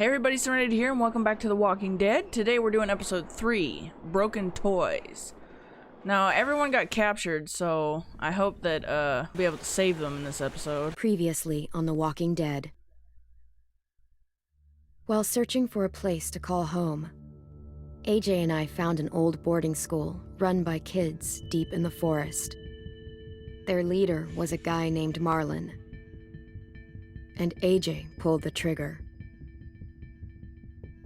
Hey everybody, Serenity here and welcome back to The Walking Dead. Today we're doing episode 3, Broken Toys. Now everyone got captured, so I hope that we'll be able to save them in this episode. Previously on The Walking Dead. While searching for a place to call home, AJ and I found an old boarding school run by kids deep in the forest. Their leader was a guy named Marlon, and AJ pulled the trigger.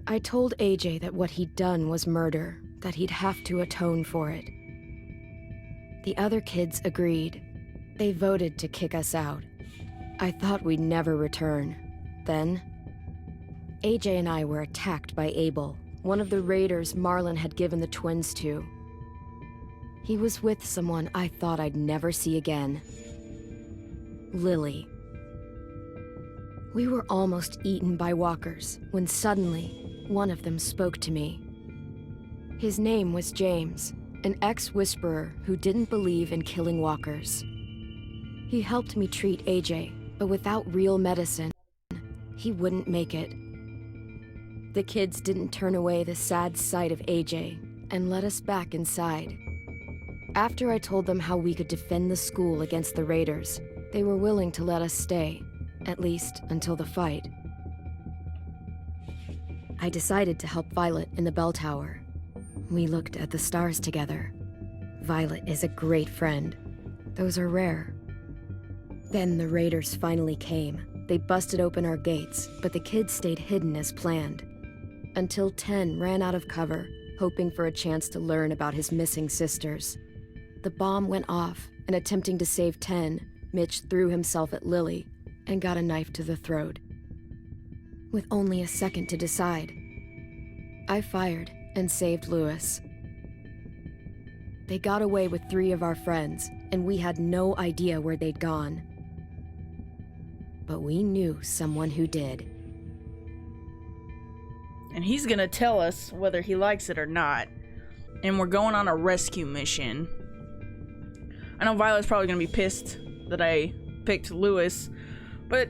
I told AJ that what he'd done was murder, that he'd have to atone for it. The other kids agreed. They voted to kick us out. I thought we'd never return. Then, AJ and I were attacked by Abel, one of the raiders Marlon had given the twins to. He was with someone I thought I'd never see again. Lily. We were almost eaten by walkers when suddenly, one of them spoke to me. His name was James, an ex-whisperer who didn't believe in killing walkers. He helped me treat AJ, but without real medicine, he wouldn't make it. The kids didn't turn away the sad sight of AJ and let us back inside. After I told them how we could defend the school against the raiders, they were willing to let us stay, at least until the fight. I decided to help Violet in the bell tower. We looked at the stars together. Violet is a great friend. Those are rare. Then the raiders finally came. They busted open our gates, but the kids stayed hidden as planned. Until 10 ran out of cover, hoping for a chance to learn about his missing sisters. The bomb went off, and attempting to save 10, Mitch threw himself at Lily and got a knife to the throat. With only a second to decide, I fired and saved Lewis. They got away with 3 of our friends, and we had no idea where they'd gone. But we knew someone who did. And he's gonna tell us whether he likes it or not. And we're going on a rescue mission. I know Violet's probably gonna be pissed that I picked Lewis, but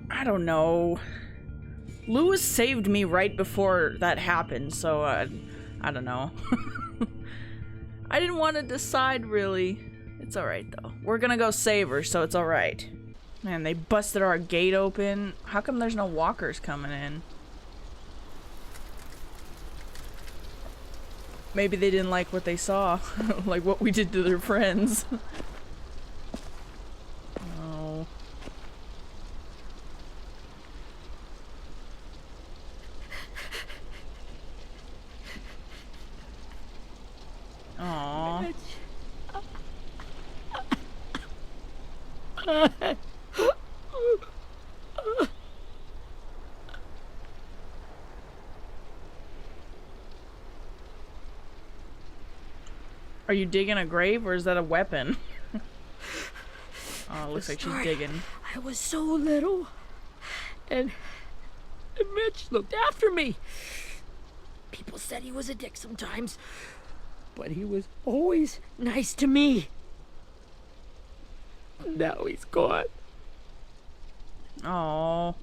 I don't know. Lewis saved me right before that happened, so I don't know. I didn't want to decide, really. It's alright, though. We're gonna go save her, so it's alright. Man, they busted our gate open. How come there's no walkers coming in? Maybe they didn't like what they saw. Like what we did to their friends. Oh. Aww. Are you digging a grave or is that a weapon? Oh, it looks like she's digging. I was so little, and Mitch looked after me. People said he was a dick sometimes, but he was always nice to me. Now he's gone. Oh.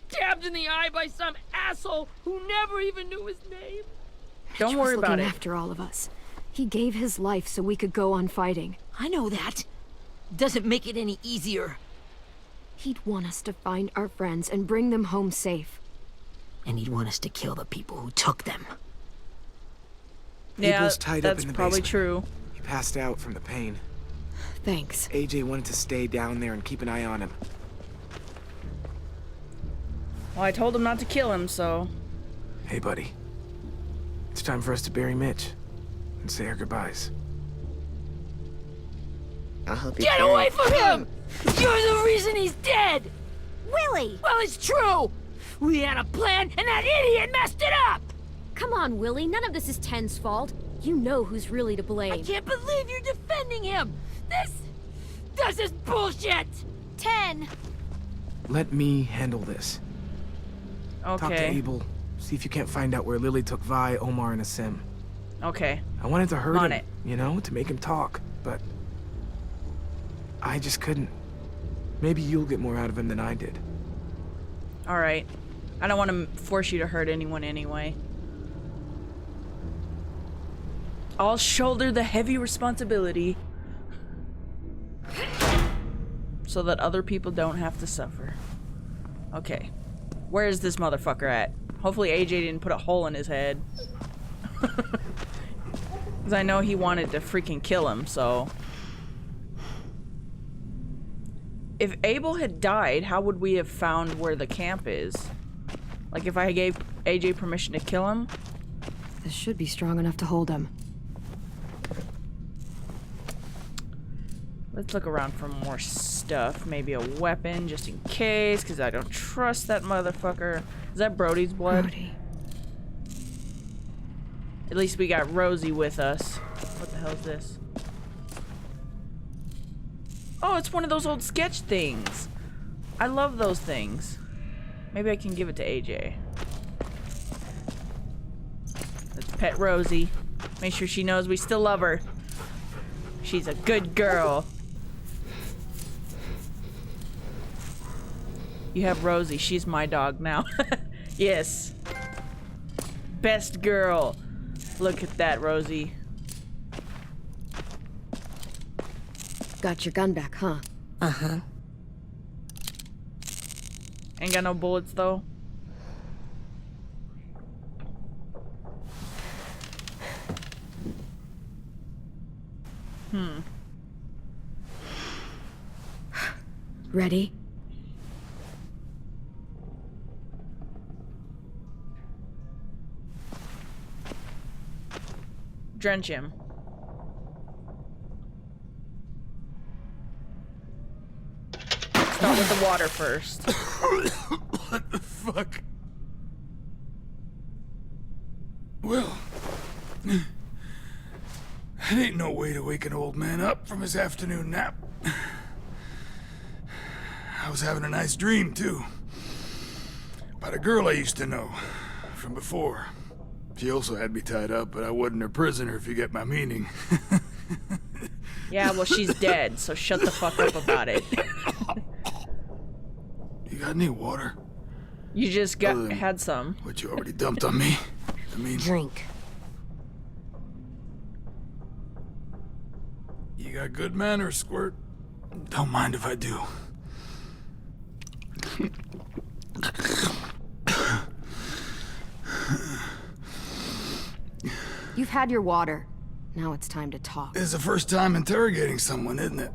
Stabbed in the eye by some asshole who never even knew his name. Don't worry about looking it. After all of us. He gave his life so we could go on fighting. I know that. Doesn't make it any easier. He'd want us to find our friends and bring them home safe. And he'd want us to kill the people who took them. Yeah, Abel's tied up that's in the probably basement. true. He passed out from the pain. Thanks. AJ wanted to stay down there and keep an eye on him. Well, I told him not to kill him, so... Hey, buddy. It's time for us to bury Mitch and say our goodbyes. I'll help you. Get away from him! You're the reason he's dead! Willie! Well, it's true! We had a plan, and that idiot messed it up! Come on, Willie. None of this is Ten's fault. You know who's really to blame. I can't believe you're defending him! This is bullshit! 10! Let me handle this. Talk to Okay. Abel. See if you can't find out where Lily took Vi, Omar, and Asim. Okay. I wanted to hurt On him, it. you know, to make him talk, but I just couldn't. Maybe you'll get more out of him than I did. Alright. I don't want to force you to hurt anyone anyway. I'll shoulder the heavy responsibility so that other people don't have to suffer. Okay. Where is this motherfucker at? Hopefully AJ didn't put a hole in his head. Because I know he wanted to freaking kill him, so... If Abel had died, how would we have found where the camp is? Like, if I gave AJ permission to kill him? This should be strong enough to hold him. Let's look around for more stuff. Maybe a weapon, just in case, because I don't trust that motherfucker. Is that Brody's blood? Brody. At least we got Rosie with us. What the hell is this? Oh, it's one of those old sketch things. I love those things. Maybe I can give it to AJ. Let's pet Rosie. Make sure she knows we still love her. She's a good girl. You have Rosie. She's my dog now. Yes. Best girl. Look at that, Rosie. Got your gun back, huh? Uh-huh. Ain't got no bullets, though. Ready? Drench him. Start with the water first. What the fuck? Well, that ain't no way to wake an old man up from his afternoon nap. I was having a nice dream, too. About a girl I used to know from before. She also had me tied up, but I wasn't her prisoner, if you get my meaning. Yeah, well, she's dead, so shut the fuck up about it. You got any water? You just had some. What you already dumped on me? I mean, Drink. you got good manners, Squirt. Don't mind if I do. You've had your water. Now it's time to talk. It's the first time interrogating someone, isn't it?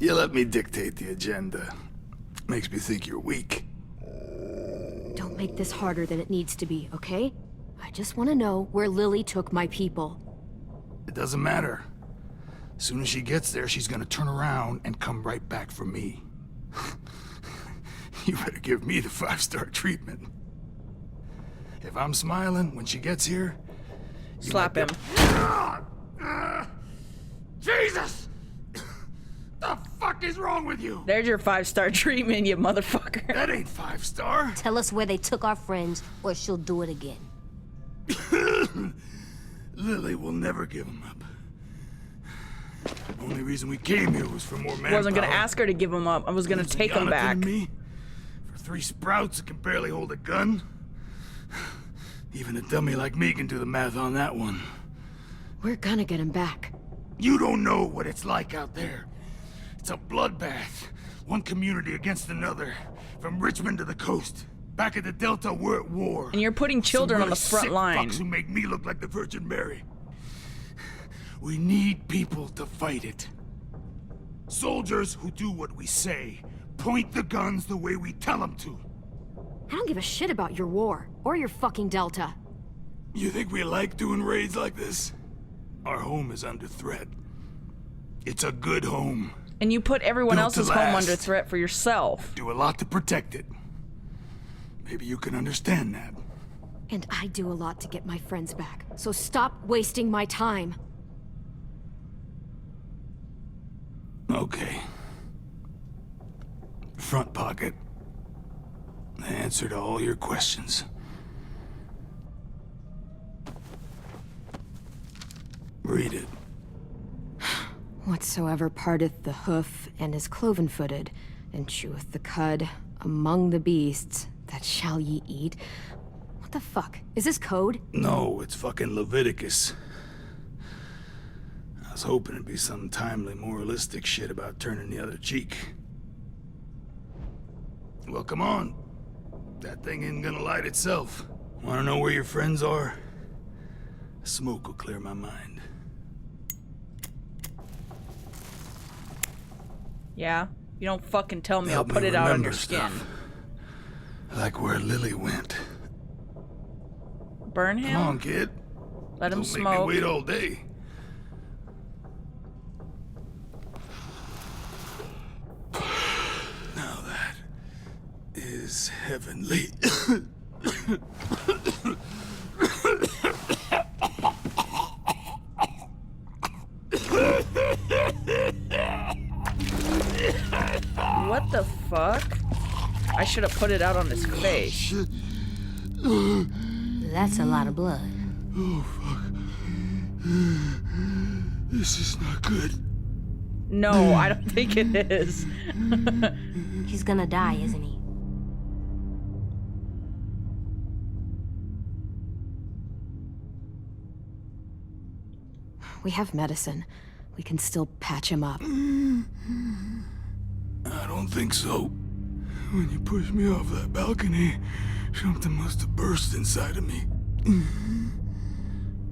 You let me dictate the agenda. Makes me think you're weak. Don't make this harder than it needs to be, okay? I just want to know where Lily took my people. It doesn't matter. As soon as she gets there, she's gonna turn around and come right back for me. You better give me the 5-star treatment. If I'm smiling when she gets here... Slap him. Jesus! The fuck is wrong with you? There's your 5-star treatment, you motherfucker. That ain't 5-star. Tell us where they took our friends, or she'll do it again. Lily will never give him up. The only reason we came here was for more manpower. I wasn't gonna ask her to give him up. I was gonna take him back. Me? For 3 sprouts that can barely hold a gun? Even a dummy like me can do the math on that one. We're gonna get him back. You don't know what it's like out there. It's a bloodbath. One community against another. From Richmond to the coast. Back at the Delta, we're at war. And you're putting children on the front sick line. Fucks who make me look like the Virgin Mary. We need people to fight it. Soldiers who do what we say. Point the guns the way we tell them to. I don't give a shit about your war, or your fucking Delta. You think we like doing raids like this? Our home is under threat. It's a good home. And you put everyone Built to else's home last. under threat for yourself. Do a lot to protect it. Maybe you can understand that. And I do a lot to get my friends back, so stop wasting my time. Okay. Front pocket. The answer to all your questions. Read it. Whatsoever parteth the hoof and is cloven-footed and cheweth the cud among the beasts that shall ye eat. What the fuck? Is this code? No, it's fucking Leviticus. I was hoping it'd be some timely, moralistic shit about turning the other cheek. Well, come on. That thing ain't gonna light itself. Wanna know where your friends are? Smoke will clear my mind. Yeah? You don't fucking tell me, I'll Help put me it out on remember your skin. stuff. Like where Lily went. Burn him? Come on, kid. Let him Don't make smoke. me wait all day. Now that is heavenly. What the fuck? I should have put it out on his face. That's a lot of blood. Oh, fuck. This is not good. No, I don't think it is. He's gonna die, isn't he? We have medicine. We can still patch him up. I don't think so. When you pushed me off that balcony, something must have burst inside of me.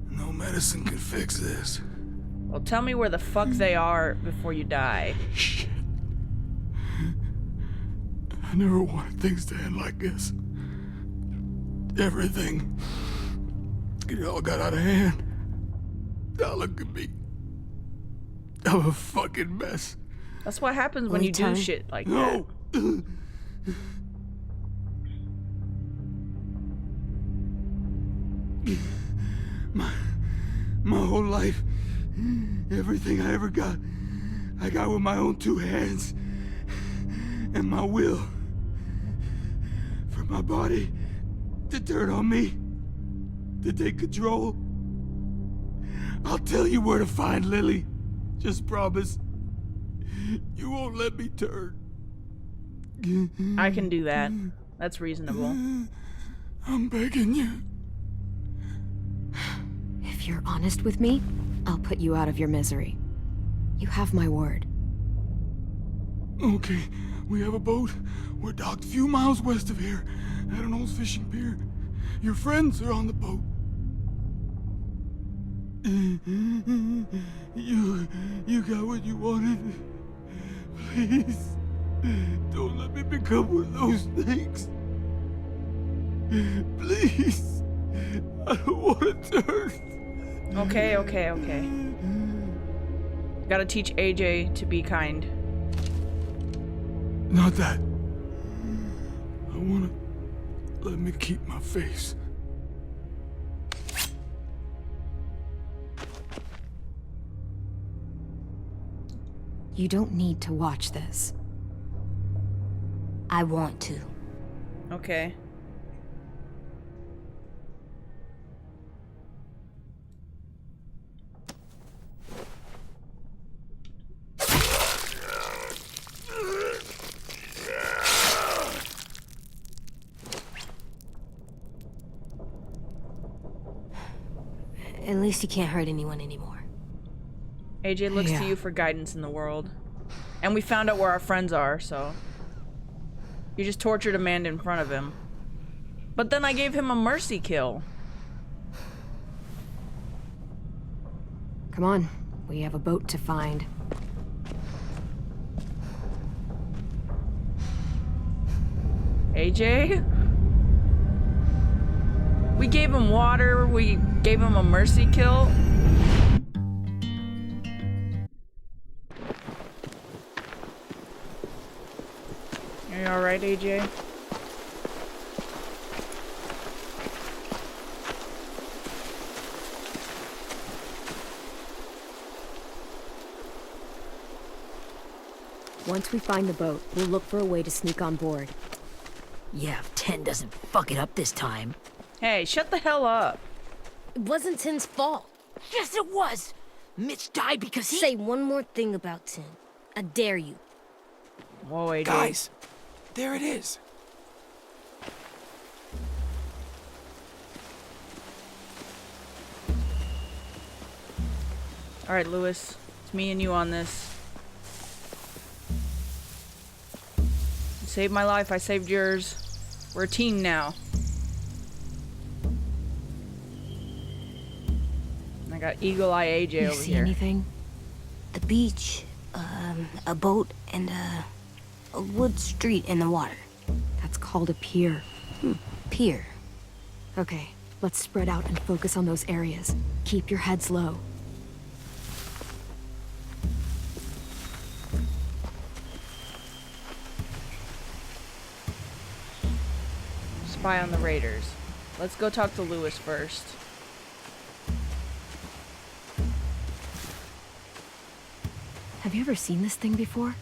No medicine can fix this. Well, tell me where the fuck they are before you die. Shit. I never wanted things to end like this. Everything. It all got out of hand. Now look at me. I'm a fucking mess. That's what happens when you do Playtime. shit like that. No! My whole life, everything I ever got, I got with my own two hands and my will. For my body to turn on me, to take control. I'll tell you where to find Lily. Just promise. You won't let me turn. I can do that. That's reasonable. I'm begging you. If you're honest with me, I'll put you out of your misery. You have my word. Okay, we have a boat. We're docked a few miles west of here, at an old fishing pier. Your friends are on the boat. You got what you wanted. Please, don't let me become one of those things. Please, I don't want to turn. Okay. Gotta teach AJ to be kind. Not that. I want to let me keep my face. You don't need to watch this. I want to. Okay. At least he can't hurt anyone anymore. AJ looks Yeah. to you for guidance in the world. And we found out where our friends are, so... You just tortured a man in front of him. But then I gave him a mercy kill. Come on, we have a boat to find. AJ? We gave him water, we gave him a mercy kill. Are you alright, AJ? Once we find the boat, we'll look for a way to sneak on board. Yeah, if 10 doesn't fuck it up this time. Hey, shut the hell up. It wasn't Tin's fault. Yes, it was! Mitch died because he... Say one more thing about Tin. I dare you. Whoa, AJ. Guys, there it is. Alright, Lewis. It's me and you on this. You saved my life, I saved yours. We're a team now. And I got Eagle Eye AJ You over see here. anything? The beach, a boat, and a wood street in the water. That's called a pier. Pier. Okay, let's spread out and focus on those areas. Keep your heads low. Spy on the raiders. Let's go talk to Lewis first. Have you ever seen this thing before?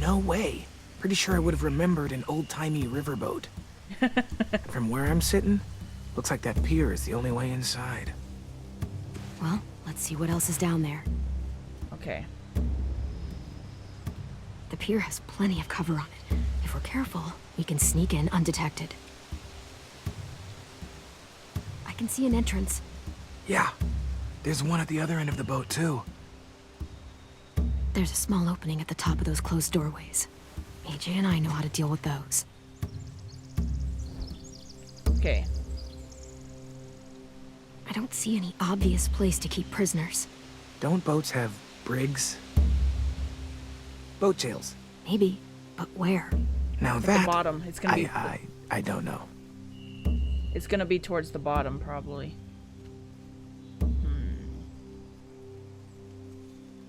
No way. Pretty sure I would have remembered an old-timey riverboat. From where I'm sitting, looks like that pier is the only way inside. Well, let's see what else is down there. Okay. The pier has plenty of cover on it. If we're careful, we can sneak in undetected. I can see an entrance. Yeah, there's one at the other end of the boat, too. There's a small opening at the top of those closed doorways. AJ and I know how to deal with those. Okay. I don't see any obvious place to keep prisoners. Don't boats have brigs? Boat jails. Maybe, but where? Now At that... the bottom. It's gonna be. I don't know. It's gonna be towards the bottom, probably.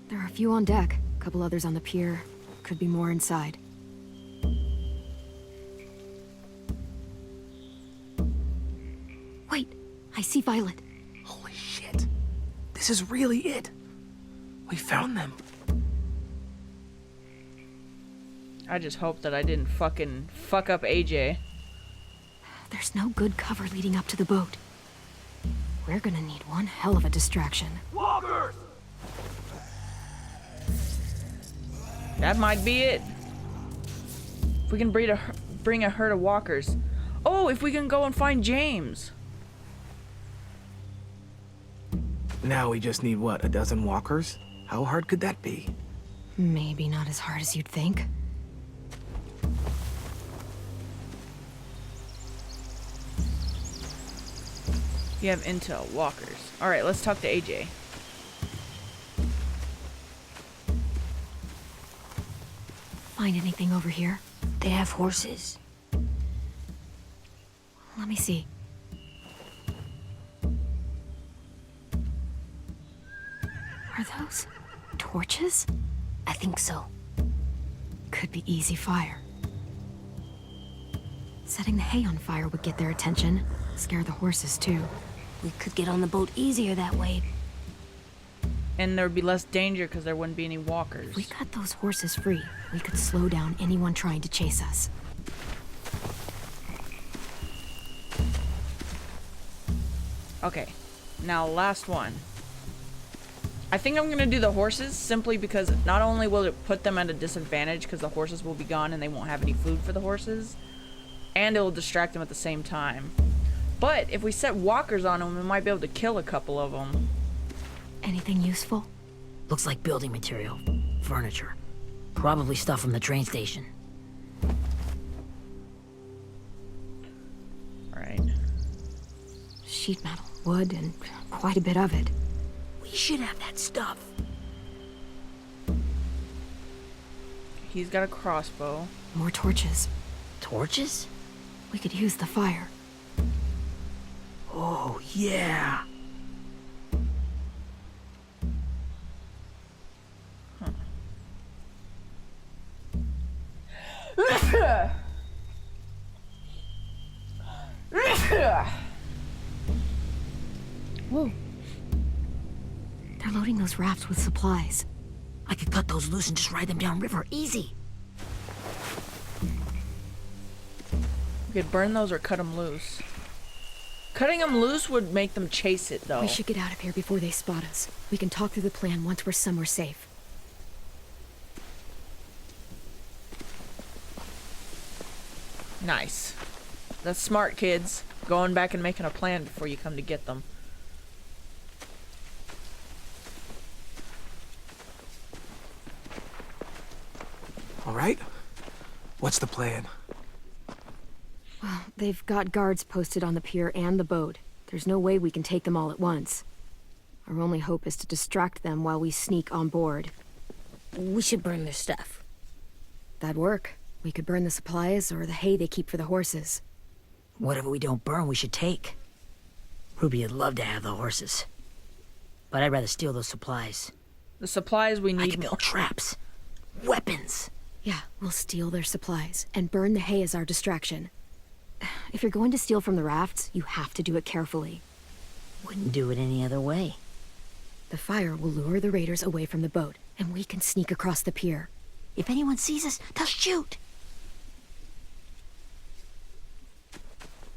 There are a few on deck, a couple others on the pier. Could be more inside. Wait, I see Violet. Holy shit. This is really it. We found them. I just hope that I didn't fucking fuck up AJ. There's no good cover leading up to the boat. We're gonna need one hell of a distraction. Walkers! That might be it. If we can bring a herd of walkers. Oh, if we can go and find James. Now we just need, what, a dozen walkers? How hard could that be? Maybe not as hard as you'd think. You have intel, walkers. Alright, let's talk to AJ. Find anything over here? They have horses. Let me see. Are those torches? I think so. Could be easy fire. Setting the hay on fire would get their attention. Scare the horses, too. We could get on the boat easier that way. And there would be less danger because there wouldn't be any walkers. If we cut those horses free, we could slow down anyone trying to chase us. Okay, now last one. I think I'm gonna do the horses simply because not only will it put them at a disadvantage because the horses will be gone and they won't have any food for the horses, and it will distract them at the same time. But if we set walkers on them, we might be able to kill a couple of them. Anything useful? Looks like building material. Furniture. Probably stuff from the train station. Alright. Sheet metal, wood, and quite a bit of it. We should have that stuff. He's got a crossbow. More torches. Torches? We could use the fire. Oh, yeah. Whoa. They're loading those rafts with supplies. I could cut those loose and just ride them downriver. Easy. We could burn those or cut them loose. Cutting them loose would make them chase it, though. We should get out of here before they spot us. We can talk through the plan once we're somewhere safe. Nice. That's smart, kids. Going back and making a plan before you come to get them. All right. What's the plan? Well, they've got guards posted on the pier and the boat. There's no way we can take them all at once. Our only hope is to distract them while we sneak on board. We should burn their stuff. That'd work. We could burn the supplies or the hay they keep for the horses. Whatever we don't burn, we should take. Ruby would love to have the horses. But I'd rather steal those supplies. The supplies we I need can more. build traps. Weapons. Yeah, we'll steal their supplies and burn the hay as our distraction. If you're going to steal from the rafts, you have to do it carefully. Wouldn't do it any other way. The fire will lure the raiders away from the boat, and we can sneak across the pier. If anyone sees us, they'll shoot.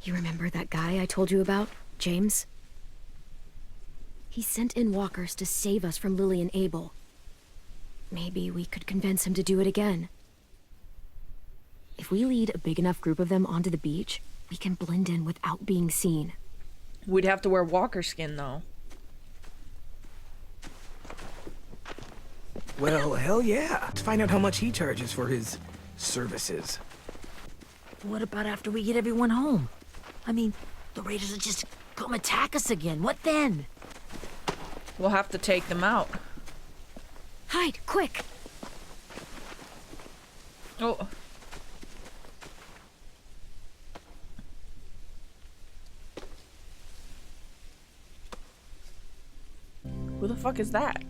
You remember that guy I told you about, James? He sent in walkers to save us from Lily and Abel. Maybe we could convince him to do it again. If we lead a big enough group of them onto the beach, we can blend in without being seen. We'd have to wear walker skin, though. Well, hell yeah. To find out how much he charges for his services. What about after we get everyone home? I mean, the raiders will just come attack us again. What then? We'll have to take them out. Hide, quick! Oh. Who the fuck is that?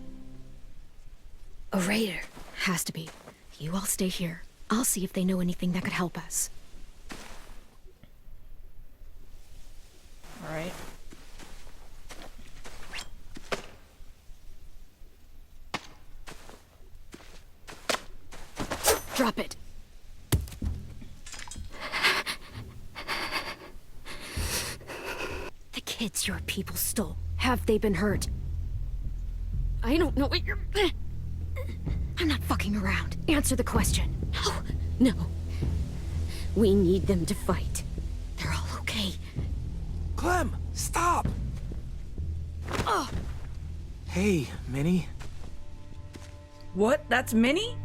A raider. Has to be. You all stay here. I'll see if they know anything that could help us. Alright. Drop it. The kids your people stole. Have they been hurt? I don't know what you're... I'm not fucking around. Answer the question. No. We need them to fight. They're all okay. Clem, stop! Oh, Hey, Minnie. What? That's Minnie?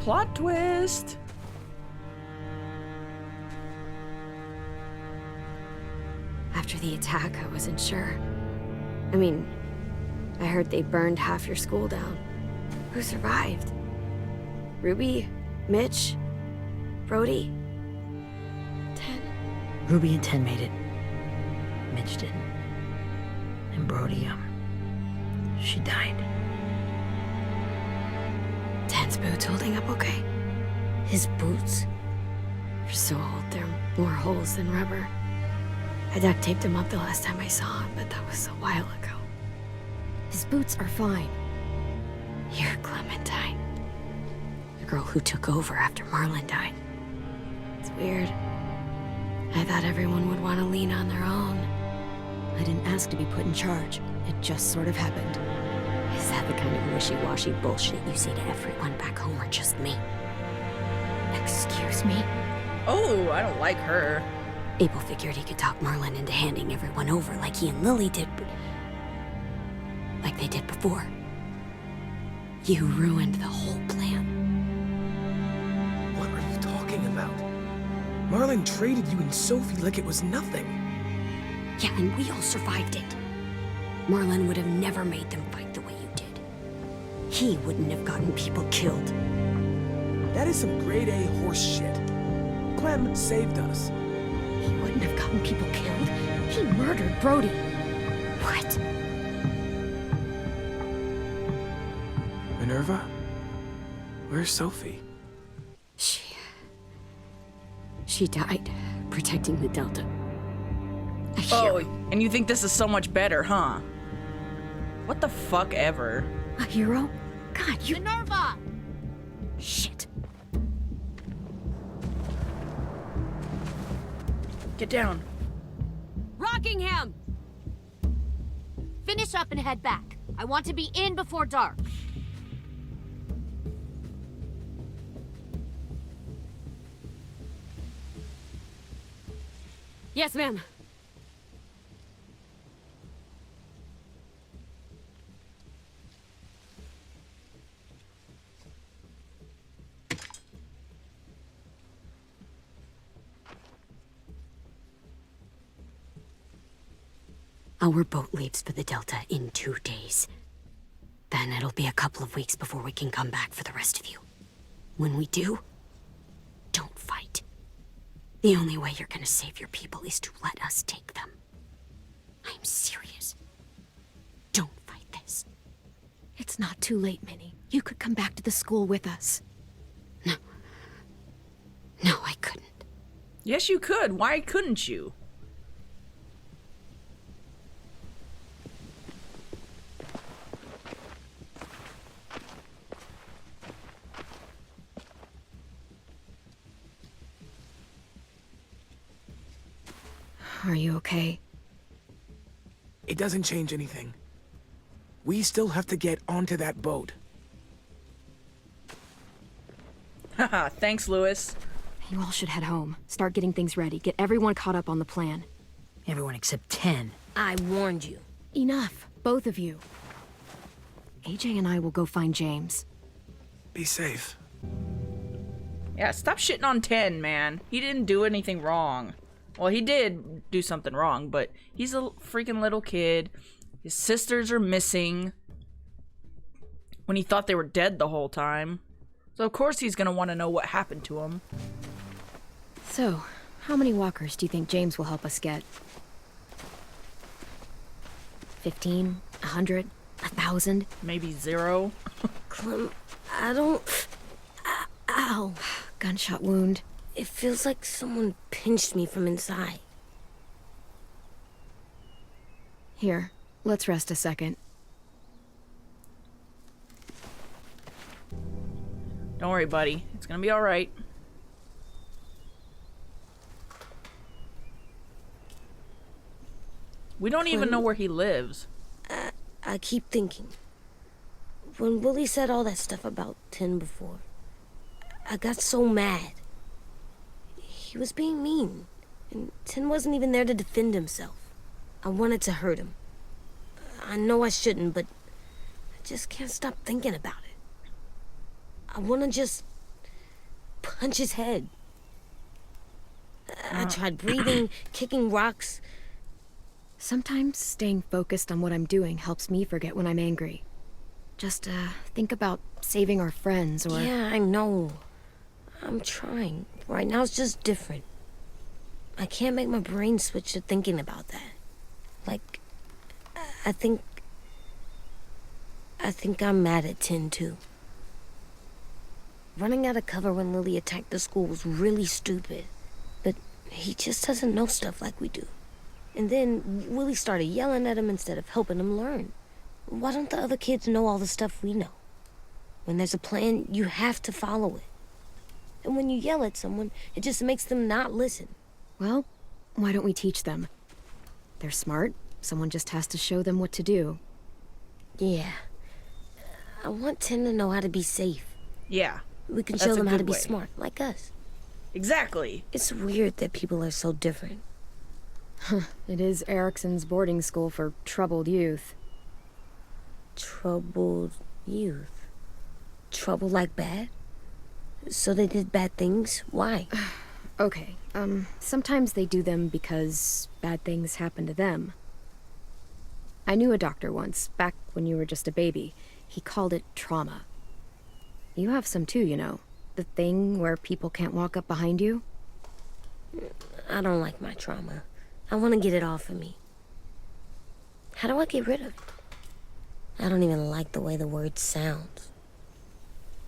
Plot twist. after the attack, I wasn't sure. I mean, I heard they burned half your school down. Who survived? Ruby? Mitch? Brody? 10? Ruby and 10 made it. Mitch didn't. And Brody, she died. 10's boots holding up okay? His boots? They're so old, they're more holes than rubber. I duct taped him up the last time I saw him, but that was a while ago. His boots are fine. You're Clementine. The girl who took over after Marlon died. It's weird. I thought everyone would want to lean on their own. I didn't ask to be put in charge. It just sort of happened. Is that the kind of wishy-washy bullshit you say to everyone back home or just me? Excuse me? Oh, I don't like her. Abel figured he could talk Marlon into handing everyone over like he and Lily did, but... like they did before. You ruined the whole plan. What are you talking about? Marlon traded you and Sophie like it was nothing. Yeah, and we all survived it. Marlon would have never made them fight the way you did. He wouldn't have gotten people killed. That is some grade A horse shit. Clem saved us. He wouldn't have gotten people killed. He murdered Brody. What? Minerva? Where's Sophie? She died protecting the Delta. A Oh, hero. and you think this is so much better, huh? What the fuck ever? A hero? God, you... Minerva! Shit. Get down. Rockingham! Finish up and head back. I want to be in before dark. Yes, ma'am. Our boat leaves for the Delta in 2 days. Then it'll be a couple of weeks before we can come back for the rest of you. When we do, don't fight. The only way you're gonna save your people is to let us take them. I'm serious. Don't fight this. It's not too late, Minnie. You could come back to the school with us. No, I couldn't. Yes, you could. Why couldn't you? Are you okay? It doesn't change anything. We still have to get onto that boat. Haha, thanks, Lewis. You all should head home. Start getting things ready. Get everyone caught up on the plan. Everyone except 10. I warned you. Enough, both of you. AJ and I will go find James. Be safe. Yeah, stop shitting on 10, man. He didn't do anything wrong. Well, he did do something wrong, but he's a freaking little kid. His sisters are missing. When he thought they were dead the whole time. So of course he's gonna want to know what happened to him. So, how many walkers do you think James will help us get? 15? 100? 1,000? Maybe 0. Clem, I don't... Ow. Gunshot wound. It feels like someone pinched me from inside. Here, let's rest a second. Don't worry, buddy. It's gonna be alright. We don't even know where he lives. I keep thinking. When Willie said all that stuff about 10 before, I got so mad. He was being mean, and 10 wasn't even there to defend himself. I wanted to hurt him. I know I shouldn't, but I just can't stop thinking about it. I want to just punch his head. I tried breathing, kicking rocks. Sometimes staying focused on what I'm doing helps me forget when I'm angry. Just, think about saving our friends or... Yeah, I know. I'm trying. Right now it's just different. I can't make my brain switch to thinking about that. Like, I think I'm mad at 10 too. Running out of cover when Lily attacked the school was really stupid. But he just doesn't know stuff like we do. And then Willie started yelling at him instead of helping him learn. Why don't the other kids know all the stuff we know? When there's a plan, you have to follow it. And when you yell at someone, it just makes them not listen. Well, why don't we teach them? They're smart. Someone just has to show them what to do. Yeah. I want 10 to know how to be safe. Yeah. We can That's show a them how to good be way. smart, like us. Exactly. It's weird that people are so different. It is Erickson's boarding school for troubled youth. Troubled youth. Trouble like bad? So they did bad things? Why? Okay, sometimes they do them because bad things happen to them. I knew a doctor once, back when you were just a baby. He called it trauma. You have some too, you know. The thing where people can't walk up behind you. I don't like my trauma. I want to get it off of me. How do I get rid of it? I don't even like the way the word sounds.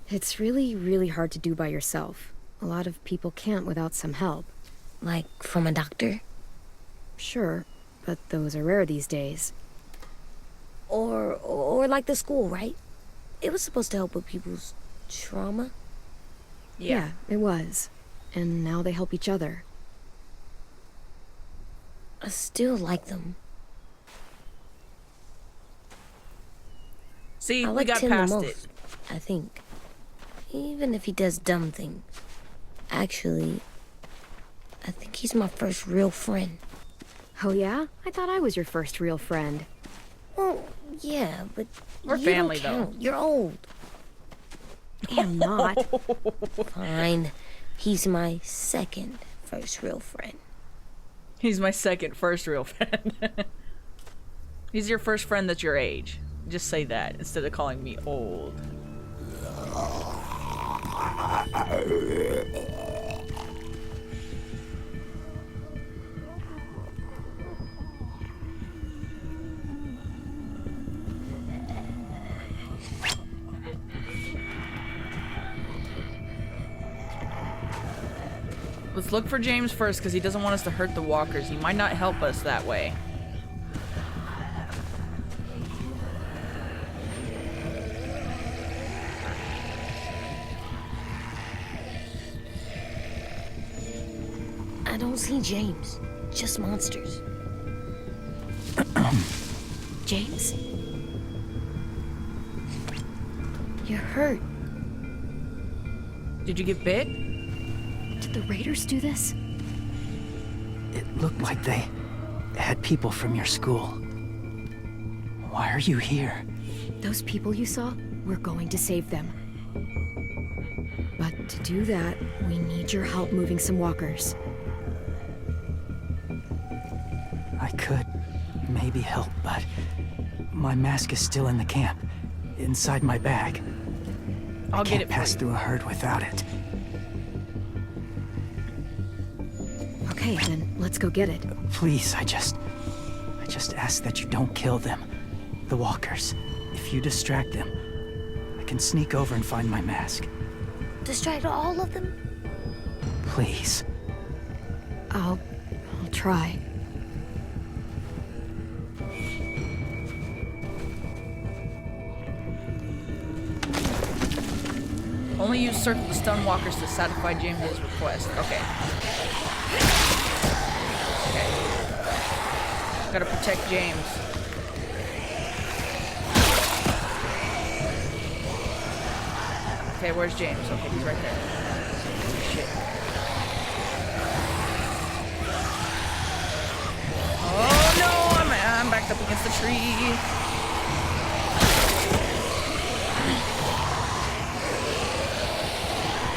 It's really, really hard to do by yourself. A lot of people can't without some help. Like, from a doctor? Sure, but those are rare these days. Or like the school, right? It was supposed to help with people's trauma. Yeah, it was. And now they help each other. I still like them. See, I we like got Tim the past most, it. I think. Even if he does dumb things. Actually, I think he's my first real friend. Oh yeah? I thought I was your first real friend. Well, yeah, but We're you family, don't count. though. You're old. I'm not. Fine. He's my second first real friend. He's my second first real friend. He's your first friend that's your age. Just say that instead of calling me old. Let's look for James first, because he doesn't want us to hurt the walkers. He might not help us that way. I don't see James. Just monsters. James? You're hurt. Did you get bit? Did the raiders do this? It looked like they had people from your school. Why are you here? Those people you saw? We're going to save them. But to do that, we need your help moving some walkers. I could maybe help, but my mask is still in the camp, inside my bag. I'll I get can't it for pass you. through a herd without it. Okay, then let's go get it. Please, I just ask that you don't kill them. The walkers. If you distract them, I can sneak over and find my mask. Distract all of them? Please. I'll try. Only use circle the stun walkers to satisfy James's request. Okay. Okay. Gotta protect James. Okay, where's James? Okay, he's right there. Shit. Oh no! I'm backed up against the tree.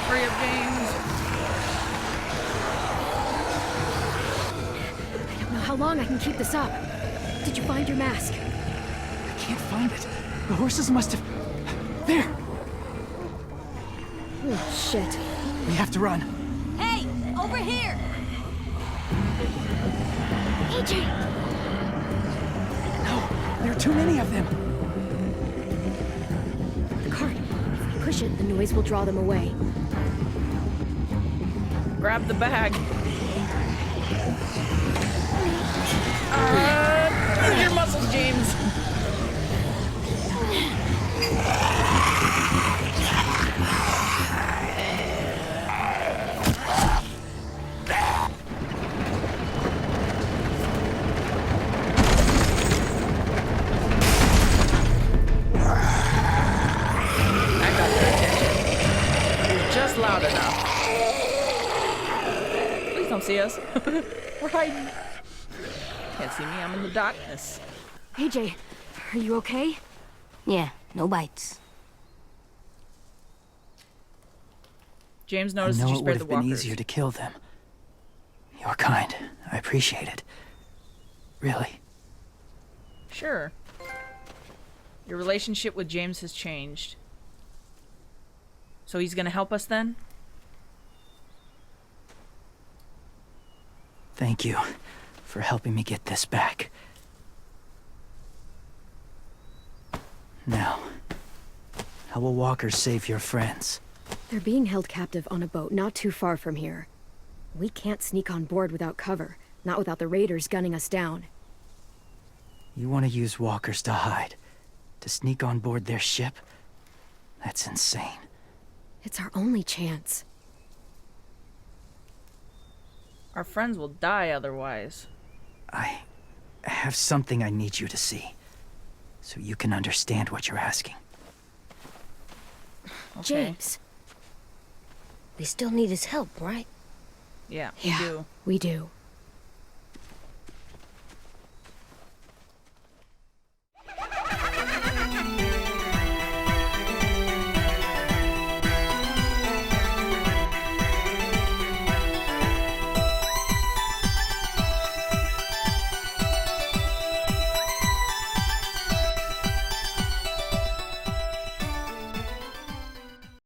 Hurry up, James. I don't know how long I can keep this up. Did you find your mask? I can't find it. The horses must have... There! Oh, shit. We have to run. Hey, over here! AJ! No, there are too many of them. The cart. If we push it, the noise will draw them away. Grab the bag. Use your muscles, James. I got their attention. It was just loud enough. Please don't see us. We're hiding. Can't see me, I'm in the darkness. AJ, are you okay? Yeah, no bites. James I noticed that know you it would spared the have been walkers. easier to kill them. You're kind. I appreciate it. Really. Sure. Your relationship with James has changed. So he's gonna help us then? Thank you for helping me get this back. Now, how will walkers save your friends? They're being held captive on a boat not too far from here. We can't sneak on board without cover, not without the raiders gunning us down. You want to use walkers to hide? To sneak on board their ship? That's insane. It's our only chance. Our friends will die otherwise. I have something I need you to see, so you can understand what you're asking. Okay. James, We still need his help, right? Yeah, we Yeah, do. we do.